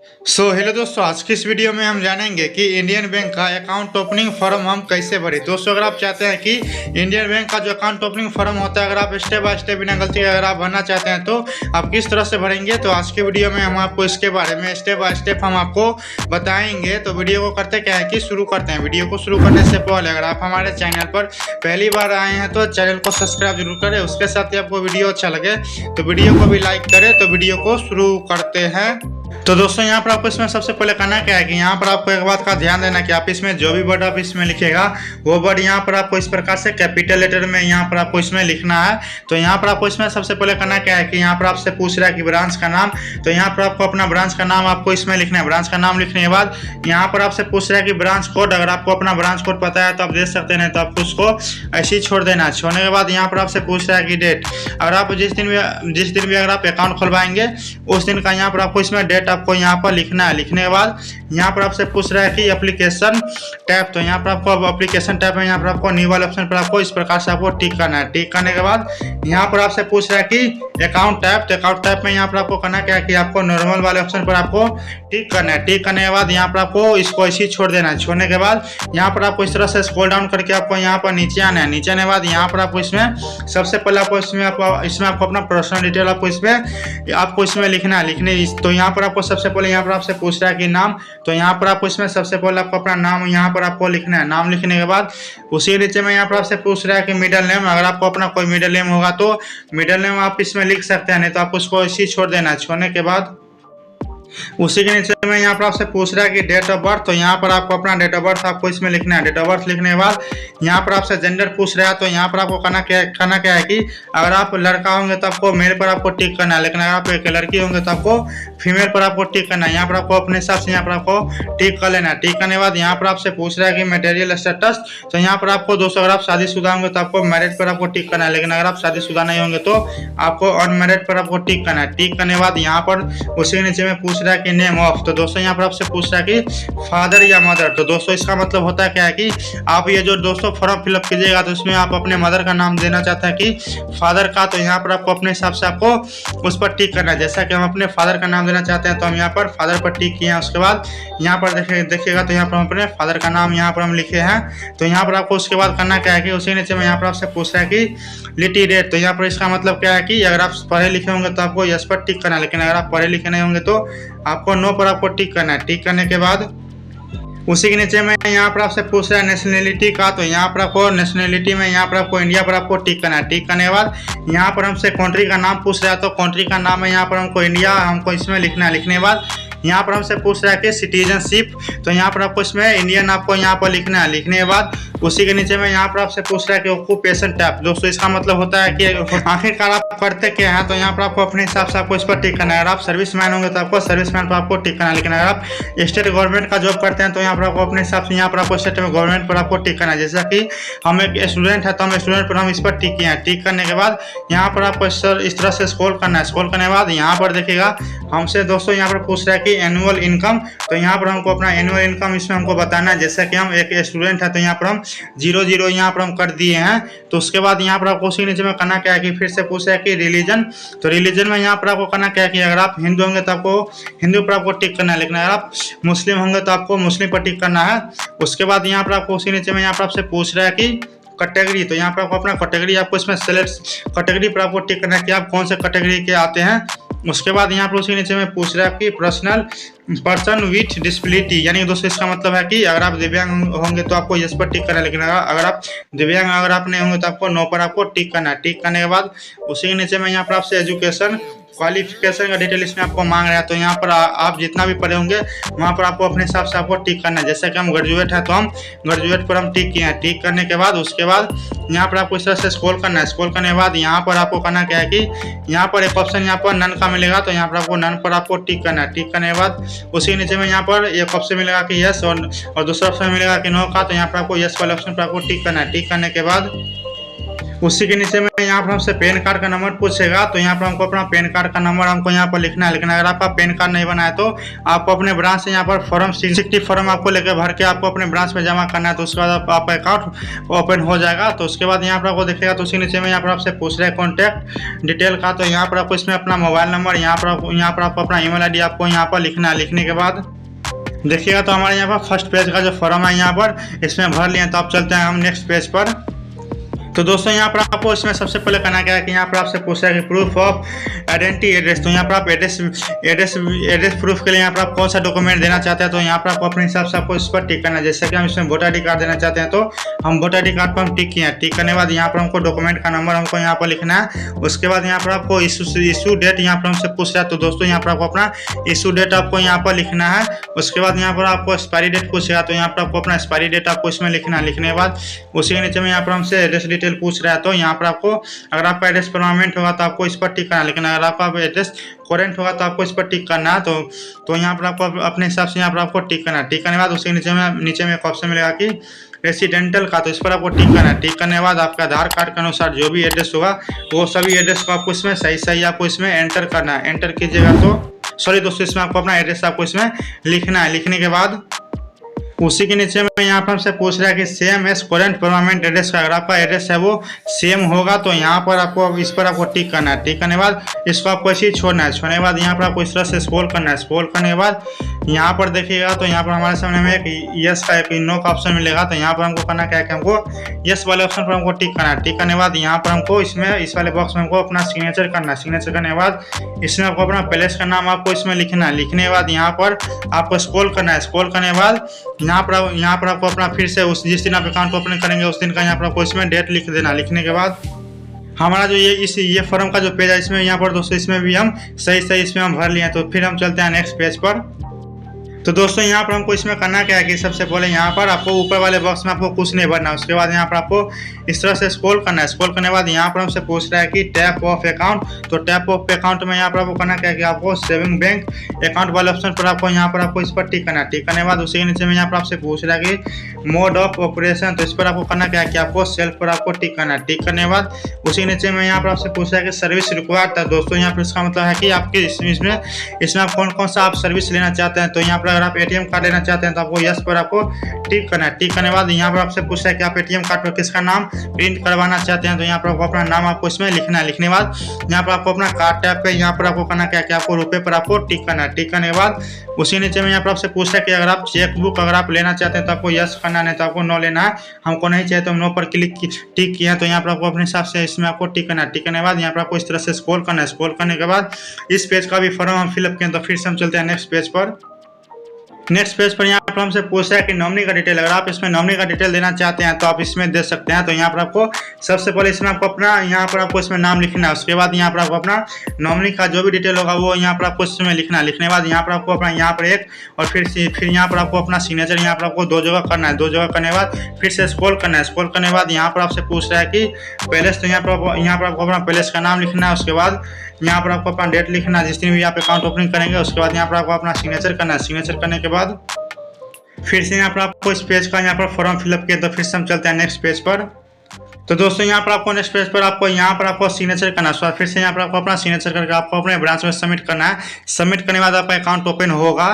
Hello दोस्तों, आज की इस वीडियो में हम जानेंगे कि इंडियन बैंक का अकाउंट ओपनिंग फॉर्म हम कैसे भरें। दोस्तों, अगर आप चाहते हैं कि इंडियन बैंक का जो अकाउंट ओपनिंग फॉर्म होता है, अगर आप स्टेप बाय स्टेप बिना गलती के अगर आप भरना चाहते हैं तो आप किस तरह से भरेंगे, तो आज की वीडियो में हम आपको इसके बारे में स्टेप बाय स्टेप हम आपको बताएंगे। तो वीडियो को करते क्या है कि शुरू करते हैं। वीडियो को शुरू करने से पहले अगर आप हमारे चैनल पर पहली बार आए हैं तो चैनल को सब्सक्राइब जरूर करें। उसके साथ ही आपको वीडियो अच्छा लगे तो वीडियो को भी लाइक करें। तो वीडियो को शुरू करते हैं। तो दोस्तों, यहाँ पर आपको इसमें सबसे पहले करना क्या है कि यहाँ पर आपको एक बात का ध्यान देना कि आप इसमें जो भी वर्ड आप इसमें लिखेगा वो वर्ड यहाँ पर आपको इस प्रकार से कैपिटल लेटर में यहाँ पर आपको इसमें लिखना है। तो यहाँ पर आपको इसमें सबसे पहले करना क्या है कि यहाँ पर आपसे पूछ रहा है कि ब्रांच का नाम, तो यहाँ पर आपको अपना ब्रांच का नाम आपको इसमें लिखना है। ब्रांच का नाम लिखने के बाद यहाँ पर आपसे पूछ रहा है कि ब्रांच कोड, अगर आपको अपना ब्रांच कोड पता है तो आप दे सकते हैं, तो आपको उसको ऐसे ही छोड़ देना है। छोड़ने के बाद यहाँ पर आपसे पूछ रहा है कि डेट, अगर आप जिस दिन भी अगर आप अकाउंट खुलवाएंगे उस दिन का यहाँ पर आपको इसमें डेट आपको यहाँ पर लिखना है। लिखने के बाद यहाँ पर आपसे पूछ रहा है कि एप्लीकेशन टैब, तो यहाँ पर आपको एप्लीकेशन टैब में यहाँ पर आपको न्यू वाले ऑप्शन पर आपको इस प्रकार से आपको टिक करना है। टिक करने के बाद यहाँ पर आपसे पूछ रहा है कि अकाउंट टैब, तो अकाउंट टैब में यहाँ पर आपको करना क्या है कि आपको नॉर्मल वाले ऑप्शन पर आपको टिक करना है। टिक करने के बाद यहाँ पर आपको इसको ऐसे ही छोड़ देना है। छोड़ने के बाद यहाँ पर आपको इस तरह से स्क्रॉल डाउन करके आपको यहाँ पर नीचे आना है। नीचे आने के बाद यहाँ पर आपको इसमें सबसे पहले आपको इसमें आपको अपना पर्सनल डिटेल आपको इसमें लिखना है। तो यहाँ पर आपको सबसे पहले यहाँ पर आपसे पूछ रहा है कि नाम, तो यहाँ पर आपको इसमें सबसे पहले आपको अपना नाम यहाँ पर आपको लिखना है। नाम लिखने के बाद उसी नीचे में यहाँ पर आपसे पूछ रहा है कि मिडिल नेम, अगर आपको अपना कोई मिडिल नेम होगा तो मिडिल नेम आप इसमें लिख सकते हैं, नहीं तो आप उसको इसी छोड़ देना है। छोड़ने के बाद उसी के नीचे में यहाँ पर आपसे पूछ रहा है कि डेट ऑफ बर्थ, तो यहाँ पर आपको अपना डेट ऑफ बर्थ आपको इसमें लिखना है। डेट ऑफ बर्थ लिखने के बाद यहाँ पर आपसे जेंडर पूछ रहा है, तो यहाँ पर आपको करना क्या है कि अगर आप लड़का होंगे तो आपको मेल पर आपको टिक करना है, लेकिन अगर आप एक लड़की होंगे तो आपको फीमेल पर आपको टिक करना है। यहाँ पर आपको अपने हिसाब से यहाँ पर आपको टिक कर लेना है। टिक करने के बाद यहाँ पर आपसे पूछ रहा है कि मैटेरियल स्टेटस, तो यहाँ पर आपको दोस्तों अगर आप शादीशुदा होंगे तो आपको मैरिड पर आपको टिक करना है, लेकिन अगर आप शादीशुदा नहीं होंगे तो आपको अनमैरिड पर आपको टिक करना है। टिक करने के बाद यहाँ पर उसी के नीचे में पूछ रहा है कि नेम ऑफ, तो दोस्तों यहाँ पर आपसे पूछ रहा है कि फादर या मदर, तो दोस्तों इसका मतलब होता है क्या है कि आप ये जो दोस्तों फॉर्म फिलअप कीजिएगा तो उसमें आप अपने मदर का नाम देना चाहते हैं कि फादर का, तो यहाँ पर आपको अपने हिसाब से आपको उस पर टिक करना है। जैसा कि हम अपने फादर का नाम देना चाहते हैं तो हम यहाँ पर फादर पर टिक किए हैं। उसके बाद यहाँ पर देखिएगा तो यहाँ पर हम अपने फादर का नाम यहाँ पर हम लिखे हैं। तो यहाँ पर आपको उसके बाद करना क्या है कि उसी नीचे में यहाँ पर आपसे पूछ रहा है कि लिटरेट, तो यहाँ पर इसका मतलब क्या है कि अगर आप पढ़े लिखे होंगे तो आपको यस पर टिक करना है, लेकिन अगर आप पढ़े लिखे नहीं होंगे तो आपको नो पर आपको टिक करना है। टिक करने के बाद उसी के नीचे में यहाँ पर आपसे पूछ रहा है नेशनलिटी का, तो यहाँ पर आपको नेशनलिटी में यहाँ पर आपको इंडिया पर आपको टिक करना है। टिक करने के बाद यहाँ पर हमसे कंट्री का नाम पूछ रहा है, तो कंट्री का नाम है यहाँ पर हमको इंडिया हमको इसमें लिखना है। लिखने के बाद यहाँ पर हमसे पूछ रहा है कि सिटीजनशिप, तो यहाँ पर आपको इसमें इंडियन आपको यहाँ पर लिखना है। लिखने के बाद उसी के नीचे में यहाँ पर आपसे पूछ रहा है कि ऑक्यूपेशन टाइप, दोस्तों इसका मतलब होता है कि आखिरकार आप करते क्या हैं, तो यहाँ पर आपको अपने हिसाब से आपको इस पर टिक करना है। अगर आप सर्विस मैन होंगे तो आपको सर्विस मैन पर आपको टिक करना है, लेकिन अगर आप स्टेट गवर्नमेंट का जॉब करते हैं तो यहाँ पर आपको अपने हिसाब से यहाँ पर आपको स्टेट गवर्नमेंट पर आपको टिक करना है। जैसा कि हम एक स्टूडेंट है तो हम स्टूडेंट पर हम इस पर टिक किए हैं। टिक करने के बाद यहाँ पर आपको इस तरह से स्क्रॉल करना है। स्क्रॉल करने के बाद यहाँ पर देखिएगा हमसे दोस्तों यहाँ पर पूछ रहा है कि एनुअल इनकम, तो यहाँ पर हमको अपना एनुअल इनकम इसमें हमको बताना है। जैसा कि हम एक स्टूडेंट है तो यहाँ पर हम 00 यहाँ पर हम कर दिए हैं। तो उसके बाद यहाँ पर आपको उसी नीचे में करना क्या है कि फिर से पूछ रहा है कि रिलीजन, तो रिलीजन में यहाँ पर आपको करना क्या है कि अगर आप हिंदू होंगे तो आपको हिंदू पर आपको टिक करना है, लेकिन अगर आप मुस्लिम होंगे तो आपको मुस्लिम पर टिक करना है। उसके बाद यहाँ पर आपको उसी नीचे में यहाँ पर आपसे पूछ रहा है कि कैटेगरी, तो यहाँ पर आपको अपना कैटेगरी आपको इसमें सेलेक्ट कैटेगरी पर आपको टिक करना है कि आप कौन से कैटेगरी के आते हैं। उसके बाद यहाँ पर उसी नीचे में पूछ रहा है कि पर्सन विथ डिसेबिलिटी, यानी दोस्तों इसका मतलब है कि अगर आप दिव्यांग होंगे तो आपको यस पर टिक करना है, लेकिन अगर आप दिव्यांग अगर आप नहीं होंगे तो आपको नो पर आपको टिक करना है। टिक करने के बाद उसी के नीचे में यहाँ पर आपसे एजुकेशन क्वालिफिकेशन का डिटेल इसमें आपको मांग रहा है, तो यहाँ पर आप जितना भी पढ़े होंगे वहाँ पर आपको अपने हिसाब से आपको टिक करना है। जैसे कि हम ग्रेजुएट है तो हम ग्रेजुएट पर हम टिक किए हैं। टिक करने के बाद उसके बाद यहाँ पर आपको इस तरह से स्क्रॉल करना है। स्क्रॉल करने के बाद यहाँ पर आपको करना क्या है कि यहाँ पर एक ऑप्शन यहाँ पर नन का मिलेगा, तो यहाँ पर आपको नन पर आपको टिक करना है। टिक करने के बाद उसी नीचे में यहाँ पर एक ऑप्शन मिलेगा कि यस और दूसरा ऑप्शन मिलेगा कि नो का, तो यहाँ पर आपको यस वाले ऑप्शन पर आपको टिक करना है। टिक करने के बाद उसी के नीचे में यहाँ पर हमसे पैन कार्ड का नंबर पूछेगा, तो यहाँ पर हमको अपना पैन कार्ड का नंबर हमको यहाँ पर लिखना है। लेकिन अगर आपका पैन कार्ड नहीं बना है तो आपको अपने ब्रांच से यहाँ पर फॉर्म 60 फॉर्म आपको लेकर भर के आपको अपने ब्रांच में जमा करना है। तो उसके बाद आपका अकाउंट ओपन हो जाएगा। तो उसके बाद यहाँ पर आपको दिखेगा, तो उसी नीचे में यहाँ पर आपसे पूछ रहे हैं कॉन्टैक्ट डिटेल का। तो यहाँ पर आपको इसमें अपना मोबाइल नंबर, यहाँ पर आपको अपना ईमेल आईडी आपको यहाँ पर लिखना है। लिखने के बाद देखिएगा तो हमारे यहाँ पर फर्स्ट पेज का जो फॉर्म है यहाँ पर इसमें भर लिए। तो आप चलते हैं हम नेक्स्ट पेज पर। तो दोस्तों यहाँ पर आपको इसमें सबसे पहले करना क्या है कि यहाँ पर आपसे पूछा है कि प्रूफ ऑफ आइडेंटिटी एड्रेस। तो यहाँ पर आप एड्रेस प्रूफ के लिए यहाँ पर आप कौन सा डॉक्यूमेंट देना चाहते हैं, तो यहाँ पर आपको अपने हिसाब से आपको इस पर टिक करना है। जैसे कि हम इसमें वोटर आई डी कार्ड देना चाहते हैं तो हम वोटर आई डी कार्ड पर हम टिक किए हैं। टिक करने के बाद यहाँ पर हमको डॉक्यूमेंट का नंबर हमको यहाँ पर लिखना है। उसके बाद यहाँ पर आपको इशू डेट यहाँ पर हमसे पूछ रहा है। तो दोस्तों यहाँ पर आपको अपना इशू डेट आपको यहाँ पर लिखना है। उसके बाद यहाँ पर आपको एक्सपायरी डेट पूछेगा, तो यहाँ पर आपको अपना एक्सपायरी डेट आपको इसमें लिखना है। लिखने के बाद उसी के नीचे में यहाँ पर हमसे एड्रेस डिटेल पूछ रहा है। तो यहाँ पर आपको अगर आपका एड्रेस परमानेंट होगा तो आपको इस पर टिक करना है। लेकिन अगर आपका एड्रेस करेंट होगा तो आपको इस पर टिक करना है। तो यहाँ पर आपको अपने हिसाब से यहाँ पर आपको टिक करना है। टिक करने के बाद उसके नीचे में एक ऑप्शन मिलेगा कि रेसिडेंटल का, तो इस पर आपको टिक करना है। टिक करने के बाद आपका आधार कार्ड के अनुसार जो भी एड्रेस होगा वो सभी एड्रेस को आपको इसमें सही आपको इसमें एंटर करना है। एंटर कीजिएगा तो सॉरी दोस्तों, इसमें आपको अपना एड्रेस आपको इसमें लिखना है। लिखने के बाद उसी के नीचे में यहाँ पर हमसे पूछ रहा है कि same as current permanent address का। अगर आपका एड्रेस है वो सेम होगा तो यहाँ पर आपको इस पर आपको टिक करना है। टिक करने के बाद इसको आपको ऐसे ही छोड़ना है। छोड़ने के बाद यहाँ पर आपको इस तरह से स्क्रॉल करना है। स्क्रॉल करने के बाद यहाँ पर देखिएगा तो यहाँ पर हमारे सामने में एक यस का एक नो का ऑप्शन मिलेगा। तो यहाँ पर हमको करना क्या है कि हमको यस वाले ऑप्शन पर हमको टिक करना है। टिक करने के बाद यहाँ पर हमको इसमें इस वाले बॉक्स में हमको अपना सिग्नेचर करना है। सिग्नेचर करने के बाद इसमें आपको अपना प्लेस का नाम आपको इसमें लिखना है। लिखने के बाद यहाँ पर आपको स्क्रॉल करना है। स्क्रॉल करने के बाद यहाँ पर आपको अपना फिर से उस जिस दिन आप अकाउंट ओपन करेंगे उस दिन का यहाँ पर आपको इसमें डेट लिख देना। लिखने के बाद हमारा जो ये फॉर्म का जो पेज है इसमें यहाँ पर दोस्तों इसमें भी हम सही इसमें हम भर लिए हैं। तो फिर हम चलते हैं नेक्स्ट पेज पर। तो दोस्तों यहाँ पर हमको इसमें करना क्या है कि सबसे पहले यहाँ पर आपको ऊपर वाले बॉक्स में आपको कुछ नहीं भरना है। उसके बाद यहाँ पर आपको इस तरह से स्क्रॉल करना है। स्क्रॉल करने के बाद यहाँ पर हमसे पूछ रहा है कि टैप ऑफ अकाउंट। तो टैप ऑफ अकाउंट में यहाँ पर आपको करना क्या है कि आपको सेविंग बैंक अकाउंट वाले ऑप्शन पर आपको यहाँ पर आपको इस पर टिक करना है। टिक करने के बाद उसी के नीचे में यहाँ पर आपसे पूछ रहा है कि मोड ऑफ ऑपरेशन। तो इस पर आपको करना क्या है कि आपको सेल्फ पर आपको टिक करना है। टिक करने के बाद उसी के नीचे में यहाँ पर आपसे पूछ रहा है कि सर्विस रिक्वायर्ड था। दोस्तों यहाँ पर इसका मतलब है कि आपके इसमें आप कौन सा आप सर्विस लेना चाहते हैं। तो यहाँ पर अगर आप ATM कार्ड लेना चाहते हैं तो आपको यस पर आपको टिक करना है। टिक करने के बाद यहाँ पर आपसे पूछा है कि आप ATM कार्ड पर किसका नाम प्रिंट करवाना चाहते हैं। तो यहाँ पर आपको अपना नाम आपको इसमें लिखना है। लिखने के बाद यहाँ पर आपको अपना कार्ड टैप पे यहाँ पर आपको करना क्या है कि आपको रुपए पर आपको टिक करना है। टिक करने के बाद उसी नीचे में यहाँ पर आपसे पूछा है कि अगर आप चेक बुक अगर आप लेना चाहते हैं तो आपको यस करना, नहीं तो आपको नो लेना है। हमको नहीं चाहिए तो हम नो पर टिक किया। तो यहाँ पर आपको अपने हिसाब से इसमें आपको टिक करना है। टिक करने के बाद यहाँ पर आपको इस तरह से स्क्रॉल करना है। स्क्रॉल करने के बाद इस पेज का भी फॉर्म हम फिलअप किए। तो फिर से हम चलते हैं नेक्स्ट पेज पर। नेक्स्ट पेज पर यहाँ पर हमसे पूछा है कि नॉमिनी का डिटेल। अगर आप इसमें नॉमिनी का डिटेल देना चाहते हैं तो आप इसमें दे सकते हैं। तो यहाँ पर आपको सबसे पहले इसमें आपको अपना यहाँ पर आपको इसमें नाम लिखना है। उसके बाद यहाँ पर आपको अपना नॉमिनी का जो भी डिटेल होगा वो यहाँ पर आपको इसमें लिखना है। लिखने के बाद यहाँ पर आपको अपना यहाँ पर एक और फिर यहाँ पर आपको अपना सिग्नेचर यहाँ पर आपको 2 जगह करना है। 2 जगह करने के बाद फिर से स्क्रॉल करना है। स्क्रॉल करने के बाद यहाँ पर आपसे पूछ रहा है कि पैलेस। तो यहाँ पर आपको अपना पैलेस का नाम लिखना है। उसके बाद यहाँ पर आपको अपना डेट लिखना है जिस दिन भी आप अकाउंट ओपनिंग करेंगे। उसके बाद यहाँ पर आपको अपना सिग्नेचर करना है। सिग्नेचर करने के बाद फिर से यहाँ पर आपको इस पेज का यहाँ पर फॉर्म फिलअप किया। तो फिर से हम चलते हैं नेक्स्ट पेज पर। तो दोस्तों यहाँ पर आपको नेक्स्ट पेज पर आपको यहाँ पर आपको सिग्नेचर करना है। फिर से यहाँ पर आपको अपना सिग्नेचर करके आपको अपने ब्रांच में सबमिट करना है। सबमिट करने के बाद आपका अकाउंट ओपन होगा।